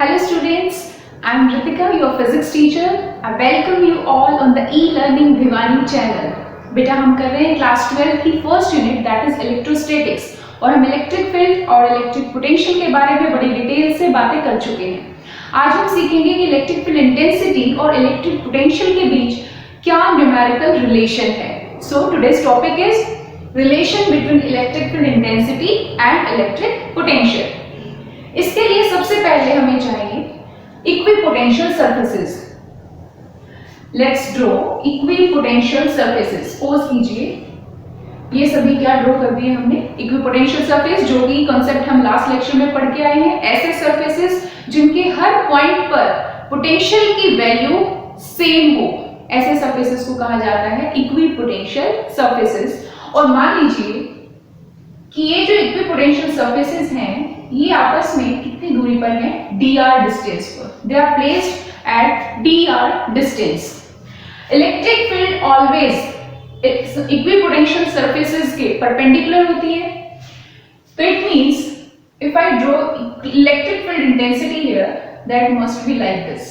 Hello students, I am Ritika, your physics teacher. I welcome you all on the e-learning Bhivani channel. बेटा हम कर रहे हैं class 12 की first unit that is electrostatics और हम इलेक्ट्रिक फील्ड और इलेक्ट्रिक पोटेंशियल के बारे में बड़ी डिटेल से बातें कर चुके हैं। आज हम सीखेंगे कि इलेक्ट्रिक फील्ड इंटेंसिटी और इलेक्ट्रिक पोटेंशियल के बीच क्या न्यूमेरिकल रिलेशन है। So today's topic is relation between electric field intensity and electric potential. इसके लिए सबसे पहले हमें चाहिए equipotential surfaces. Let's draw equipotential surfaces. Suppose कीजिए ये सभी क्या ड्रॉ कर दिए हमने, इक्विपोटेंशियल सरफेस, जो कि कॉन्सेप्ट हम लास्ट लेक्चर में पढ़ के आए हैं। ऐसे सरफेसेस जिनके हर पॉइंट पर पोटेंशियल की वैल्यू सेम हो, ऐसे सरफेसेस को कहा जाता है इक्विपोटेंशियल सरफेसेस। और मान लीजिए कि ये जो इक्विपोटेंशियल सरफेसेस हैं ये आपस में कितनी दूरी पर हैं, dr डिस्टेंस पर। They are placed at dr distance. Electric field always equipotential surfaces के परपेंडिकुलर होती है। तो it means if I draw electric field intensity here, that must be like this.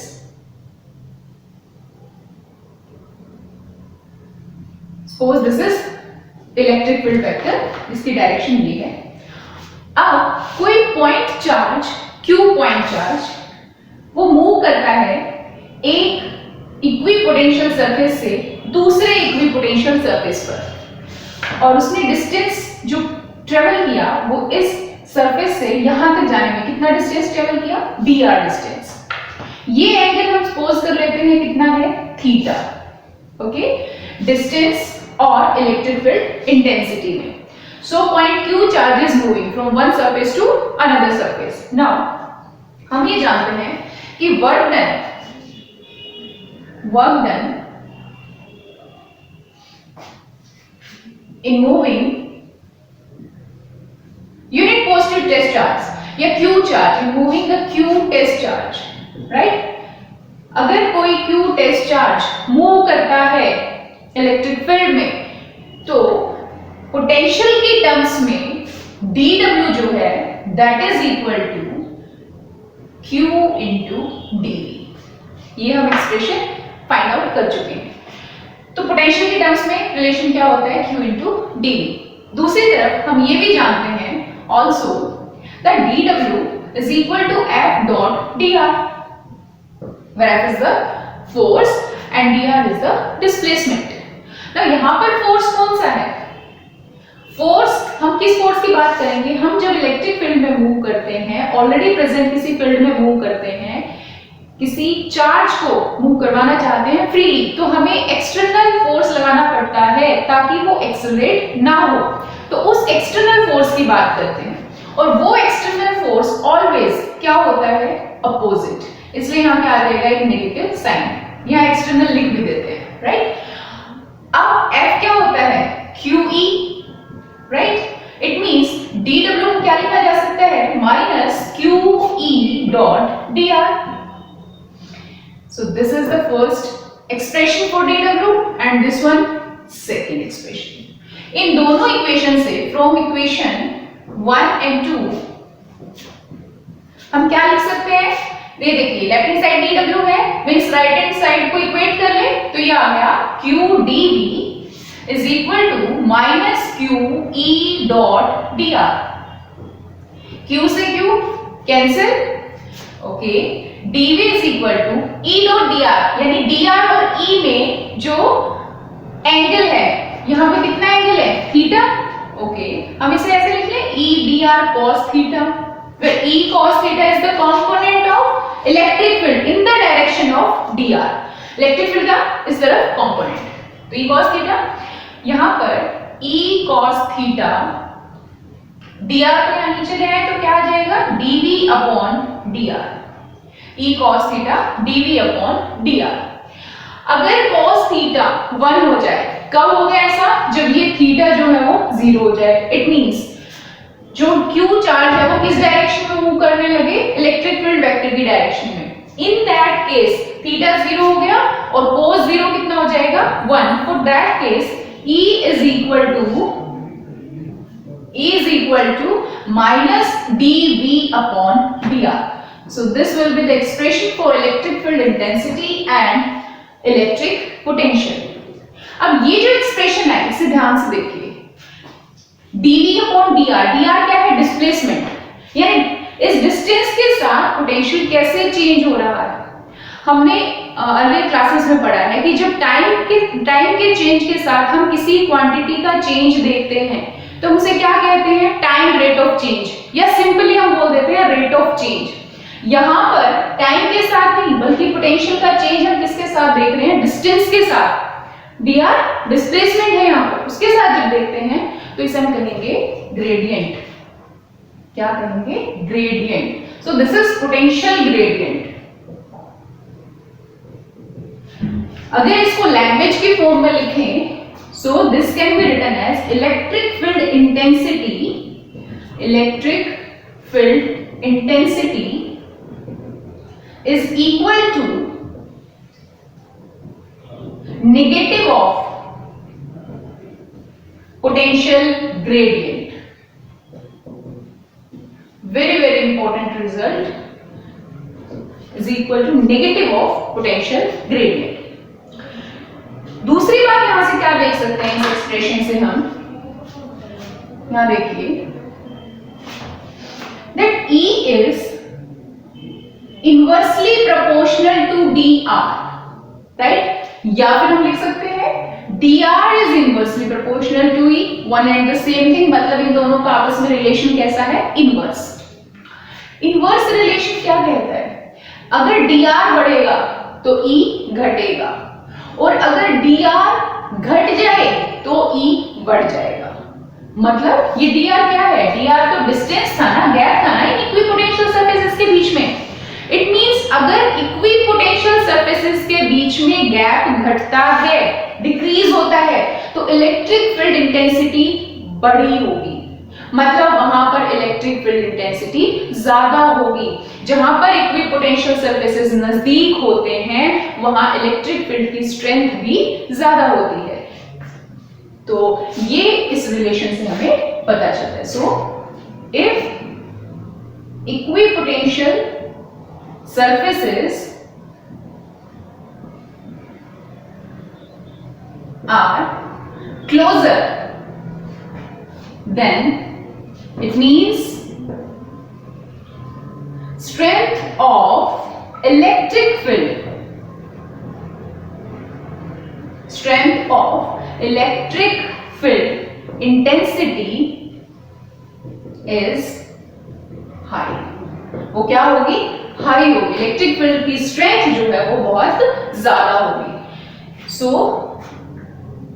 Suppose this is electric field vector, जिसकी direction ये है। अब कोई point charge, Q point charge, वो मूव करता है एक इक्विपोटेंशियल सरफेस से दूसरे इक्विपोटेंशियल सरफेस पर, और उसने डिस्टेंस जो ट्रेवल किया वो इस सरफेस से यहां तक जाने में कितना डिस्टेंस ट्रेवल किया, dr डिस्टेंस। ये एंगल हम सपोज कर लेते हैं कितना है, थीटा। ओके, डिस्टेंस और इलेक्ट्रिक फील्ड इंटेंसिटी में। So point Q charge is moving from one surface to another surface. Now हम ये जानते हैं कि work done in moving unit positive test charge या Q charge in moving the Q test charge, right? अगर कोई Q test charge move करता है इलेक्ट्रिक फील्ड में, तो पोटेंशियल की टर्म्स में dw जो है that is equal to q into dv। ये हम एक्सप्रेशन फाइंड आउट कर चुके हैं। तो पोटेंशियल की टर्म्स में रिलेशन क्या होता है, q इंटू dv। दूसरी तरफ हम ये भी जानते हैं also that dw is equal to f dot dr, where f is the force and dr is the displacement. तो यहां पर फोर्स कौन सा है, फोर्स, हम किस फोर्स की बात करेंगे, हम जब इलेक्ट्रिक फील्ड में मूव करते हैं, ऑलरेडी प्रेजेंट किसी फील्ड में मूव करते हैं, किसी चार्ज को मूव करवाना चाहते हैं फ्रीली, तो हमें एक्सटर्नल फोर्स लगाना पड़ता है ताकि वो एक्सेलरेट ना हो। तो उस एक्सटर्नल फोर्स की बात करते हैं, और वो एक्सटर्नल फोर्स ऑलवेज क्या होता है, अपोजिट। इसलिए यहां क्या आ जाएगा, एक नेगेटिव साइन। यहां एक्सटर्नल लिख भी देते हैं, राइट। अब F क्या होता है, QE, right. It means dw को क्या लिखा जा सकता है, minus QE dot dr। So this is the first expression for dw and this one second expression. इन दोनों इक्वेशन से, फ्रॉम इक्वेशन 1 एंड 2, हम क्या लिख सकते हैं, ये देखिए लेफ्ट हैंड साइड dw है, मींस राइट हैंड साइड को इक्वेट कर ले तो ये आ गया q dv is equal to minus q e dot dr। q से q cancel, okay, dv is equal to e dot dr, यानी dr और e में जो एंगल है, यहां पे कितना एंगल है, थीटा। ओके, हम इसे ऐसे लिख ले, e dr cos theta, where e cos theta is the component of electric field in the direction of dr। Electric field का इस तरफ कंपोनेंट, तो e cos theta, यहां पर e cos theta dr को यहां नीचे ले आए तो क्या आ जाएगा, dv upon dr। e cos theta dv upon dr। अगर cos theta 1 हो जाए, कब होगा ऐसा, जब ये थीटा जो है वो 0 हो जाए। इट मींस जो q चार्ज है वो किस डायरेक्शन में मूव करने लगे, इलेक्ट्रिक फील्ड वेक्टर की डायरेक्शन में। इन दैट केस थीटा 0 हो गया और cos 0 कितना हो जाएगा, 1। For that case E is equal to is equal to minus dV upon dr. So this will be the expression for electric field intensity and electric potential. अब ये जो expression है इसे ध्यान से देखिए, dV upon dr, dr क्या है? डिस्प्लेसमेंट, यानी इस डिस्टेंस के साथ पोटेंशियल कैसे चेंज हो रहा है। हमने अर्लियर क्लासेस में पढ़ा है कि जब टाइम के चेंज के साथ हम किसी क्वांटिटी का चेंज देखते हैं तो उसे क्या कहते हैं? टाइम रेट ऑफ चेंज, या सिंपली हम बोल देते हैं रेट ऑफ चेंज। यहाँ पर टाइम के साथ नहीं बल्कि पोटेंशियल का चेंज हम किसके साथ देख रहे हैं? डिस्टेंस के साथ। dr डिस्प्लेसमेंट है यहाँ पर, उसके साथ जब देखते हैं तो इसे हम कहेंगे ग्रेडियंट। क्या कहेंगे? Gradient. So this is potential gradient. अगर इसको लैंग्वेज की फॉर्म में लिखें, so this can be written as electric field intensity. Electric field intensity is equal to negative of potential gradient. very important result, is equal to negative of potential gradient. दूसरी बात यहां से क्या देख सकते हैं इस एक्सप्रेशन से हम, यहां देखिए that E is inversely proportional to dr, right? या फिर हम लिख सकते हैं dr is inversely proportional to E, one and the same thing, मतलब इन दोनों का आपस में रिलेशन कैसा है? इनवर्स। इनवर्स रिलेशन क्या कहता है? अगर dr बढ़ेगा तो E घटेगा, और अगर dr घट जाए तो E बढ़ जाएगा। मतलब ये dr क्या है? dr तो डिस्टेंस था ना, गैप था ना इक्विपोटेंशियल सरफेसेस के बीच में। इट मींस अगर इक्विपोटेंशियल सरफेसेस के बीच में गैप घटता है, डिक्रीज होता है, तो इलेक्ट्रिक फील्ड इंटेंसिटी बड़ी होगी, मतलब वहां पर इलेक्ट्रिक फील्ड इंटेंसिटी ज्यादा होगी। जहां पर इक्विपोटेंशियल सरफेसेस नजदीक होते हैं वहां इलेक्ट्रिक फील्ड की स्ट्रेंथ भी ज्यादा होती है। तो ये इस रिलेशन से हमें पता चलता है। So if equipotential surfaces are closer, then it means strength of electric field, strength of electric field intensity is high। वो क्या होगी? हाई होगी। इलेक्ट्रिक फील्ड की स्ट्रेंथ जो है वो बहुत ज्यादा होगी। सो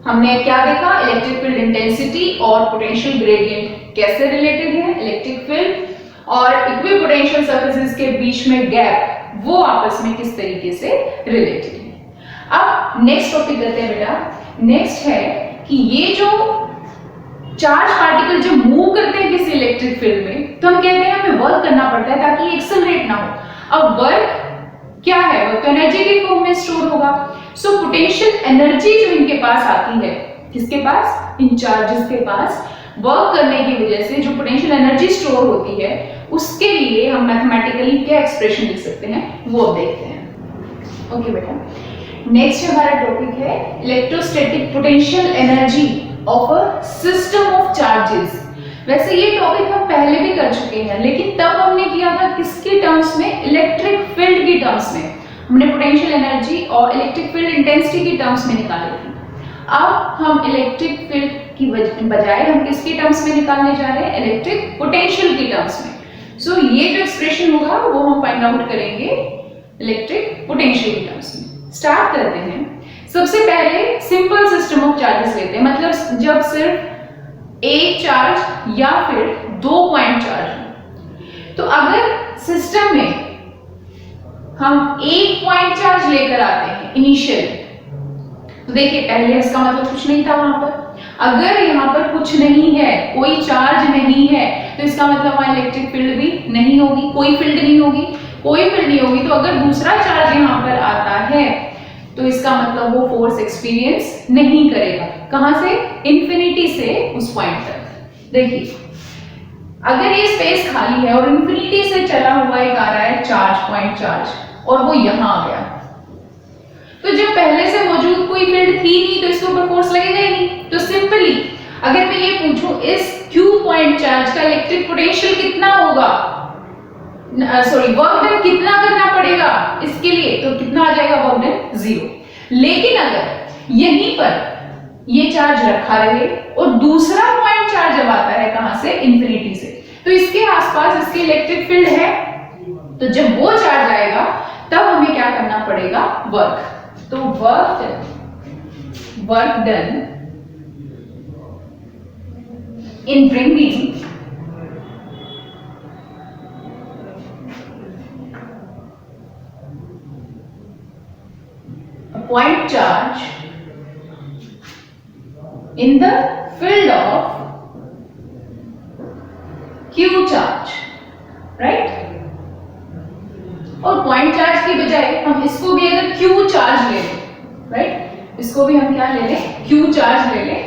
हमने क्या देखा? इलेक्ट्रिक फील्ड इंटेंसिटी और पोटेंशियल ग्रेडियंट कैसे रिलेटेड है, इलेक्ट्रिक फील्ड और इक्विपोटेंशियल सरफेसेस के बीच में गैप वो आपस में किस तरीके से रिलेटेड है। अब नेक्स्ट टॉपिक करते हैं बेटा। नेक्स्ट है कि ये जो चार्ज पार्टिकल जो मूव करते हैं किसी इलेक्ट्रिक फील्ड में, तो हम कहते हैं हमें वर्क करना पड़ता है ताकि ये एक्सेलरेट ना हो। अब वर्क क्या है? वर्क तो एनर्जी के फॉर्म में स्टोर होगा। सो पोटेंशियल एनर्जी जो इनके पास आती है, किसके पास? इन चार्जेस के पास। वर्क करने की वजह से जो पोटेंशियल एनर्जी स्टोर होती है उसके लिए हम मैथमेटिकली क्या एक्सप्रेशन लिख सकते हैं वो देखते हैं। ओके बेटा, नेक्स्ट हमारा टॉपिक है electrostatic potential energy of a system of charges. वैसे ये टॉपिक हम पहले भी कर चुके हैं, लेकिन तब हमने किया था किसके टर्म्स में? इलेक्ट्रिक फील्ड की टर्म्स में। हमने पोटेंशियल एनर्जी और इलेक्ट्रिक फील्ड इंटेंसिटी की टर्म्स में निकाली थी। अब हम इलेक्ट्रिक फील्ड की बजाय हम किसकी टर्म्स में निकालने जा रहे हैं? इलेक्ट्रिक पोटेंशियल की टर्म्स में। सो ये जो एक्सप्रेशन होगा वो हम फाइंड आउट करेंगे इलेक्ट्रिक पोटेंशियल की टर्म्स में। स्टार्ट करते हैं। सबसे पहले सिंपल सिस्टम ऑफ चार्जेस लेते हैं, मतलब जब सिर्फ एक चार्ज या फिर दो पॉइंट चार्ज हो। तो अगर सिस्टम में हम एक पॉइंट चार्ज लेकर आते हैं इनिशियल, तो देखिए पहले इसका मतलब कुछ नहीं था वहां पर। अगर यहाँ पर कुछ नहीं है, कोई चार्ज नहीं है, तो इसका मतलब वहां इलेक्ट्रिक फील्ड भी नहीं होगी, कोई फील्ड नहीं होगी। कोई फील्ड नहीं होगी तो अगर दूसरा चार्ज यहाँ पर आता है तो इसका मतलब वो फोर्स एक्सपीरियंस नहीं करेगा। कहां से? इंफिनिटी से उस पॉइंट तक। देखिए अगर ये स्पेस खाली है और इंफिनिटी से चला हुआ एक आ रहा है चार्ज, पॉइंट चार्ज, और वो यहां आ गया, तो जब पहले से मौजूद कोई फील्ड थी नहीं तो इसके ऊपर फोर्स लगेगा ही नहीं। तो सिंपली अगर मैं ये पूछूं इस Q पॉइंट चार्ज का इलेक्ट्रिक पोटेंशियल कितना होगा, सॉरी वर्क डन कितना करना पड़ेगा इसके लिए, तो कितना आ जाएगा वर्क डन 0। लेकिन अगर यहीं पर ये चार्ज रखा रहे और दूसरा पॉइंट चार्ज जब आता है कहां से, इंफिनिटी से, तो इसके आसपास इसकी इलेक्ट्रिक फील्ड है, तो जब वो चार्ज आएगा तब हमें क्या करना पड़ेगा, वर्क। तो work done in bringing a point charge in the field of Q charge, right? और पॉइंट चार्ज की बजाय हम इसको भी अगर Q चार्ज ले लें, राइट, इसको भी हम क्या ले लें, Q चार्ज ले लें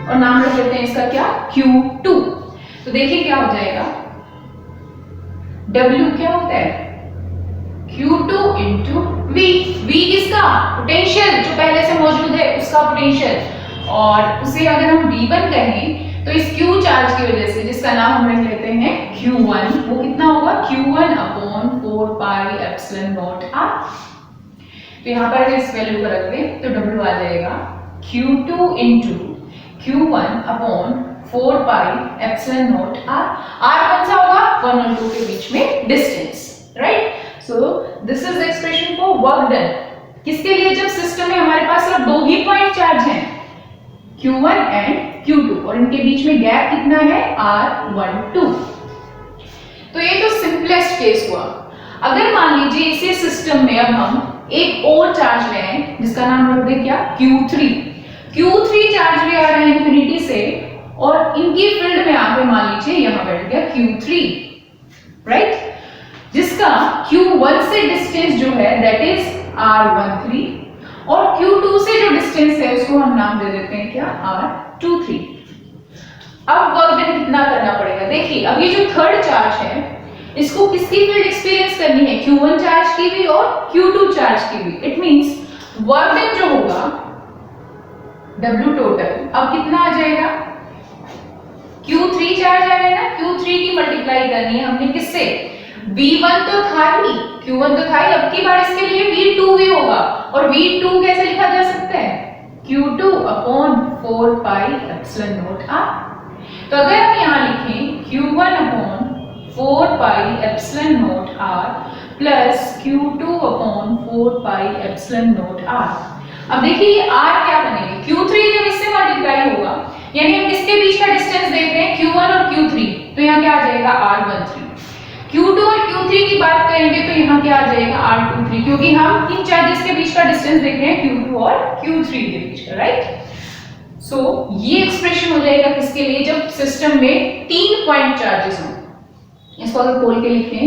और नाम रख लेते हैं इसका क्या, Q2। तो देखिए क्या हो जाएगा, W क्या होता है, Q2 इंटू V। V किसका, पोटेंशियल जो पहले से मौजूद है उसका पोटेंशियल, और उसे अगर हम V1 कहें तो इस Q चार्ज की वजह से जिसका नाम हम रख लेते हैं Q1, वो कितना होगा, Q1 upon 4 pi epsilon not R। तो यहाँ पर इस वैल्यू को रख दें तो W आ जाएगा Q2 into Q1 upon 4 pi epsilon not R। R कौन सा होगा, 1 और 2 के बीच में distance, right. So this is expression for work done, किसके लिए, जब सिस्टम में हमारे पास सिर्फ दो ही पॉइंट चार्ज हैं, Q1 एंड Q2, और इनके बीच में गैप कितना है, R12। तो ये तो सिंपलेस्ट केस हुआ। अगर मान लीजिए इसी सिस्टम में अब हम एक और चार्ज लें जिसका नाम रख दें क्या, Q3 चार्ज ले आ रहा है इंफिनिटी से, और इनकी फील्ड में आके मान लीजिए यहां बैठ गया Q3, राइट, जिसका Q1 से डिस्टेंस जो है दैट इज R13, और Q2 से जो डिस्टेंस है उसको हम नाम दे देते हैं क्या, R23। अब वर्क डन कितना करना पड़ेगा, देखिए अब ये जो थर्ड चार्ज है इसको किसकी फील्ड एक्सपीरियंस करनी है, Q1 चार्ज की भी और Q2 चार्ज की भी। इट मींस वर्क डन जो होगा W टोटल अब कितना आ जाएगा, Q3 चार्ज आ रहा है ना, Q3 की मल्टीप्लाई करनी है हमने किससे, V1 तो था ही, Q1 तो था ही, अब की बार इसके लिए V2 भी होगा, और V2 कैसे लिखा जा सकता है, Q2 upon 4 pi epsilon not R। तो अगर हम यहाँ लिखें Q1 upon 4 pi epsilon not R plus Q2 upon 4 pi epsilon not R। अब देखिए ये R क्या बनेगा, Q3 जब इससे मल्टीप्लाई होगा, यानी हम किसके बीच का डिस्टेंस देख रहे हैं, Q1 और Q3, तो यहाँ क्या आ जाएगा, R13। Q2 और Q3 की बात करेंगे तो यहाँ क्या आ जाएगा, R23, क्योंकि हम इन चार्जेस के बीच का डिस्टेंस देख रहे हैं Q2 और Q3 के बीच का, राइट। सो ये एक्सप्रेशन हो जाएगा किसके लिए, जब सिस्टम में 3 पॉइंट चार्जेस हों। इसको अगर खोल के लिखें,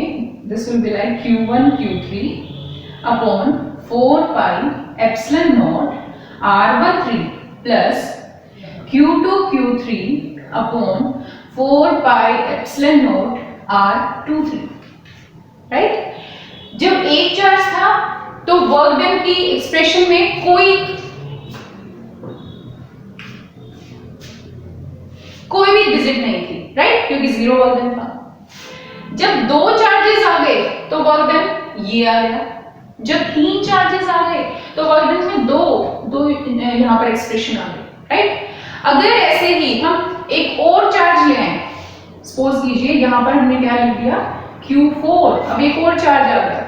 this will be like Q1 Q3 upon 4 pi epsilon not R13 plus Q2 Q3 upon 4 pi epsilon not R23, right. जब एक चार्ज था तो वर्क डन की एक्सप्रेशन में कोई भी डिजिट नहीं थी, राइट, क्योंकि 0 वर्क डन था। जब 2 चार्जेस आ गए तो वर्क डन ये आ गया, जब 3 चार्जेस आ गए तो वर्क डन में दो यहां पर एक्सप्रेशन आ गई, राइट। अगर ऐसे ही हम एक और चार्ज ले आए, सपोज कीजिए यहां पर हमने क्या लिख दिया Q4, अब एक और चार्ज आ गया,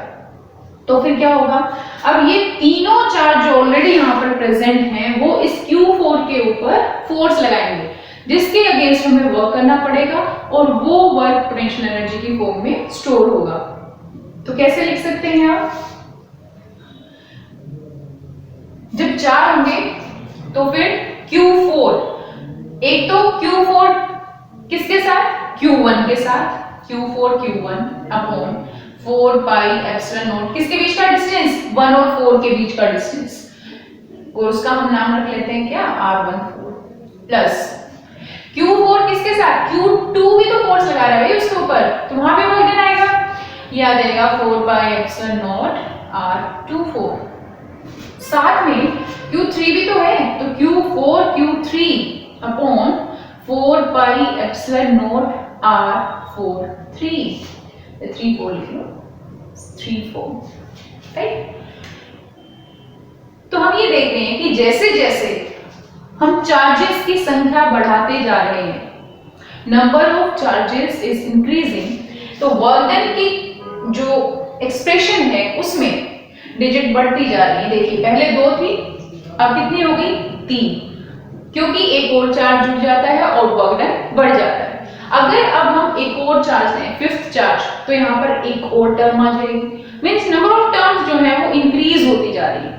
तो फिर क्या होगा, अब ये तीनों चार्ज जो ऑलरेडी यहां पर प्रेजेंट हैं वो इस Q4 के ऊपर फोर्स लगाएंगे, जिसके अगेंस्ट हमें वर्क करना पड़ेगा, और वो वर्क पोटेंशियल एनर्जी की फॉर्म में स्टोर होगा। तो कैसे लिख सकते हैं आप, जब 4 होंगे तो फिर Q4, एक तो Q4 किसके साथ, Q1 के साथ, Q4 Q1 upon 4 pi epsilon not, किसके बीच का डिस्टेंस, 1 और 4 के बीच का डिस्टेंस, और उसका हम नाम रख लेते हैं क्या, R14 प्लस Q4 किसके साथ, Q2 भी तो फोर्स लगा रहा है भाई उसके ऊपर, तो वहां पे वर्क डन आएगा, ये आ जाएगा 4 पाई एप्सिलॉन नॉट R24। साथ में Q3 भी तो है, तो Q4 Q3 upon 4 pi epsilon not R43, 3 4 लिख लो, 3 4, राइट। तो हम ये देख रहे हैं कि जैसे जैसे हम चार्जेस की संख्या बढ़ाते जा रहे हैं, number of charges is increasing, तो वर्क डन की जो एक्सप्रेशन है उसमें डिजिट बढ़ती जा रही है। देखिए पहले 2 थी, अब कितनी हो गई, 3, क्योंकि एक और चार्ज जुड़ जाता है और वर्क डन बढ़ जाता है। अगर अब हम एक और चार्ज लें, 5th चार्ज, तो यहाँ पर एक और टर्म आ जाएगी, मीन्स नंबर ऑफ टर्म्स जो है वो इंक्रीज होती जा रही है।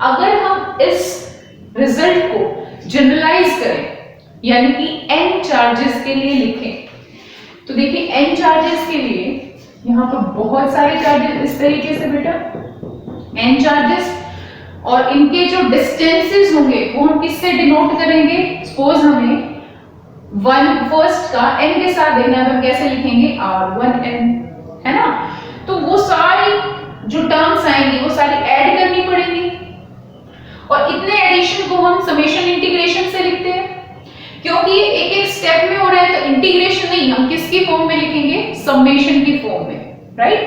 अगर हम इस रिजल्ट को जनरलाइज करें, यानी कि n चार्जेस के लिए लिखें, तो देखिए n चार्जेस के लिए यहाँ पर बहुत सारे चार्जेस इस तरीके से बेटा n चार्जेस, और इनके जो डिस्टेंसेस होंगे वो हम किससे डिनोट करेंगे, सपोज हमें 1 फर्स्ट का n के साथ देना है तो हम कैसे लिखेंगे, R1n, है ना। तो वो सारी जो टर्म्स आएंगी वो सारी ऐड करनी पड़ेगी, और इतने एडिशन को हम समेशन इंटीग्रेशन से लिखते हैं, क्योंकि एक एक स्टेप में हो रहा है तो इंटीग्रेशन नहीं, हम किसकी फॉर्म में लिखेंगे, समेशन की फॉर्म में, right.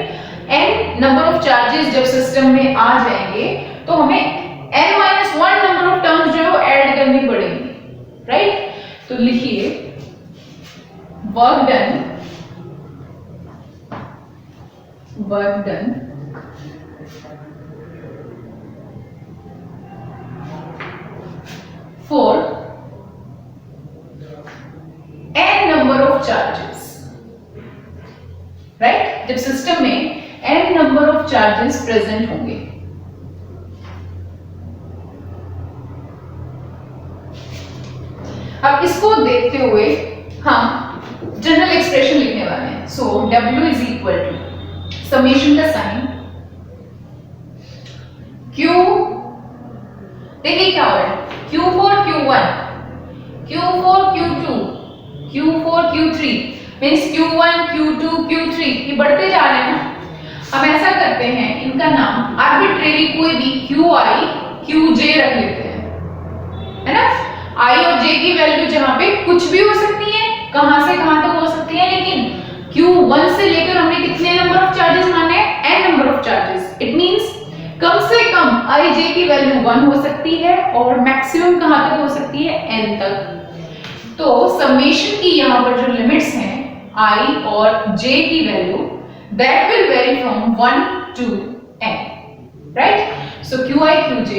n number of charges जब सिस्टम में आ जाएंगे तो हमें n-1 नंबर ऑफ टर्म्स जो है वो ऐड करनी पड़ेगी, राइट। तो लिखिए work done for n number of charges, right? जब सिस्टम में n number of charges present होंगे, अब इसको देखते हुए हम जनरल एक्सप्रेशन लिखने वाले हैं। So W is equal to summation का साइन Q, देखिए क्या हो रहा है, Q4 Q1, Q4 Q2, Q4 Q3, means Q1 Q2 Q3 ये बढ़ते जा रहे हैं ना। हम ऐसा करते हैं, इनका नाम आर्बिट्रेरी कोई भी QI QJ रख लेते हैं, है ना। I और J की वैल्यू जहां पे कुछ भी हो सकती है, कहां से कहां तक हो सकती है, लेकिन Q1 से लेकर हमने कितने नंबर ऑफ चार्जेस माने हैं, n number of charges. It means कम से कम I J की वैल्यू 1 हो सकती है और मैक्सिमम कहां तक हो सकती है, n तक। तो समेशन की यहां पर जो लिमिट्स हैं I और J की value, that will very from 1 to n, right. So QI QJ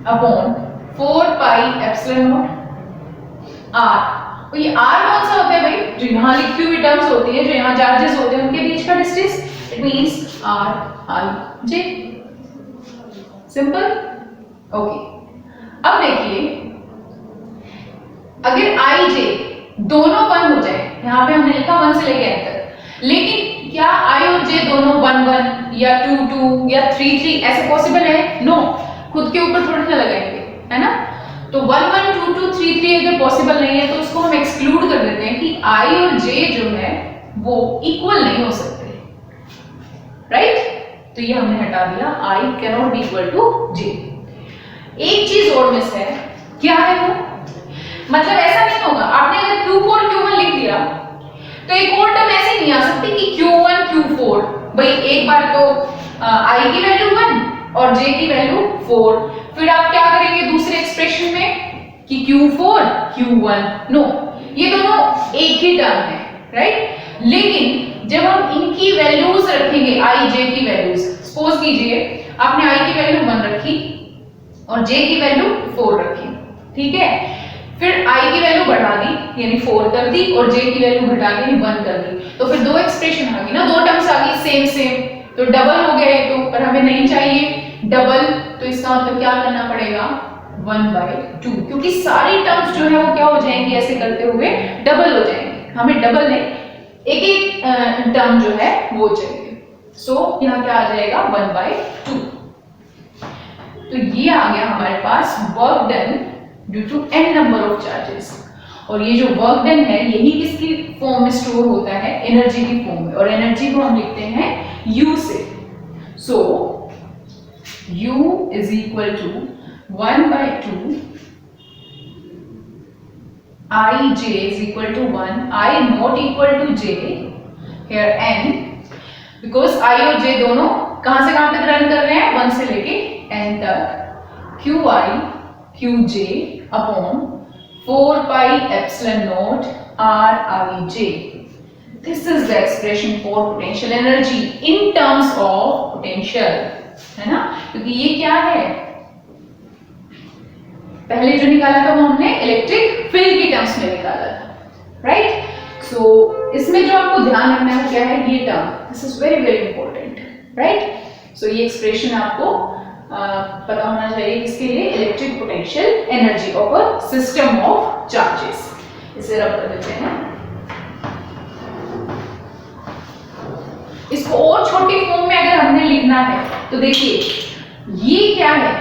upon 4 pi epsilon not R, तो ये R कौन सा होता है भाई, जो यहाँ लिखी हुई टर्म्स होती है, जो यहाँ चार्जेस होते हैं उनके बीच का distance, it means R I J, simple, okay. अब देखिए अगर I J दोनों 1 हो जाए, यहाँ पे हमने लिखा 1 से लेके n तक, लेकिन क्या I और J दोनों 1 1 या 2 2 या 3 3 ऐसे पॉसिबल है, नो, खुद के ऊपर थोड़ी ना लगाएंगे, है ना। तो 1 1 2 2 3 3 अगर पॉसिबल नहीं है तो उसको हम एक्सक्लूड कर देते हैं कि I और J जो है वो इक्वल नहीं हो सकते, राइट। तो ये हमने हटा दिया, I cannot be equal to J। एक चीज और मिस है, क्या है वो, मतलब ऐसा नहीं होगा, आपने अगर Q4 Q1 लिख दिया तो एक और टर्म ऐसी नहीं आ सकती कि Q1 Q4, भाई एक बार तो I की वैल्यू 1 और J की वैल्यू 4, फिर आप क्या करेंगे दूसरे एक्सप्रेशन में कि Q4 Q1, नो, ये दोनों एक ही टर्म है, राइट। लेकिन जब हम इनकी वैल्यूज रखेंगे I J की वैल्यूज, सपोज कीजिए आपने I की वैल्यू 1 रखी और J की वैल्यू 4 रखी, ठीक है, फिर I की वैल्यू बढ़ा दी यानी 4 कर दी और J की वैल्यू घटा के 1 कर दी, तो फिर दो एक्सप्रेशन आ गई ना, दो टर्म्स आ गई सेम सेम, तो डबल हो गए, तो पर हमें नहीं चाहिए डबल, तो इसका मतलब क्या करना पड़ेगा 1/2, क्योंकि सारी टर्म्स जो है वो क्या हो जाएंगी, ऐसे करते हुए डबल हो जाएंगे, हमें डबल नहीं एक एक टर्म जो है वो चाहिए। सो यहाँ क्या आ जाएगा 1/2, तो ये आ गया हमारे पास work done due to n number of charges. और ये जो वर्क डन है यही किसकी फॉर्म में स्टोर होता है, एनर्जी की फॉर्म में, और एनर्जी को हम लिखते हैं U से। So U is equal to 1/2 Ij is equal to 1, I not equal to j, here n, because I और j दोनों कहां से कहां तक रन कर रहे हैं, 1 से लेके n तक, qi qj upon 4 pi epsilon naught rij. This is the expression for potential energy in terms of potential, है ना, क्योंकि ये क्या है, पहले जो निकाला था वो हमने इलेक्ट्रिक फील्ड की टर्म्स में निकाला था, राइट। सो इसमें जो आपको ध्यान रखना है वो क्या है, ये term, this is very very important, right. So ये एक्सप्रेशन आपको पता होना चाहिए किसके लिए, electric potential energy of a system of charges. इसे रब कर देते हैं, इसको और छोटी फॉर्म में अगर हमने लिखना है तो देखिए ये क्या है,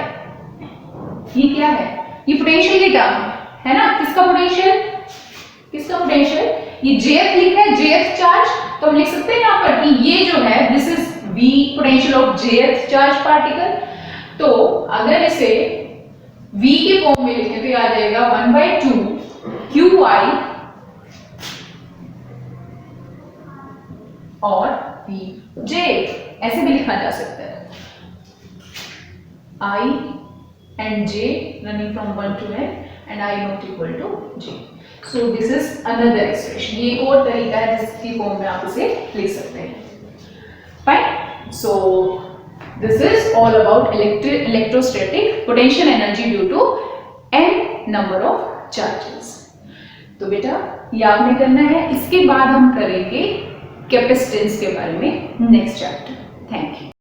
ये क्या है, ये पोटेंशियल की टर्म है ना, किसका पोटेंशियल, किसका पोटेंशियल, ये jth लिखा है, jth चार्ज, तो हम लिख सकते हैं यहाँ पर कि ये जो है this is v potential of jth charge particle. तो अगर इसे v की फॉर्म में लिखें तो ये आ जाएगा 1/2 qi और vj, ऐसे भी लिखा जा सकता है, I and j running from 1 to n and I not equal to j. So this is another expression. ये एक और तरीका है जिसकी फॉर्म में आप इसे लिख सकते हैं। Fine. So this is all about electrostatic potential energy due to n number of charges. तो बेटा ये आपने करना है, इसके बाद हम करेंगे कैपेसिटेंस के बारे में नेक्स्ट चैप्टर।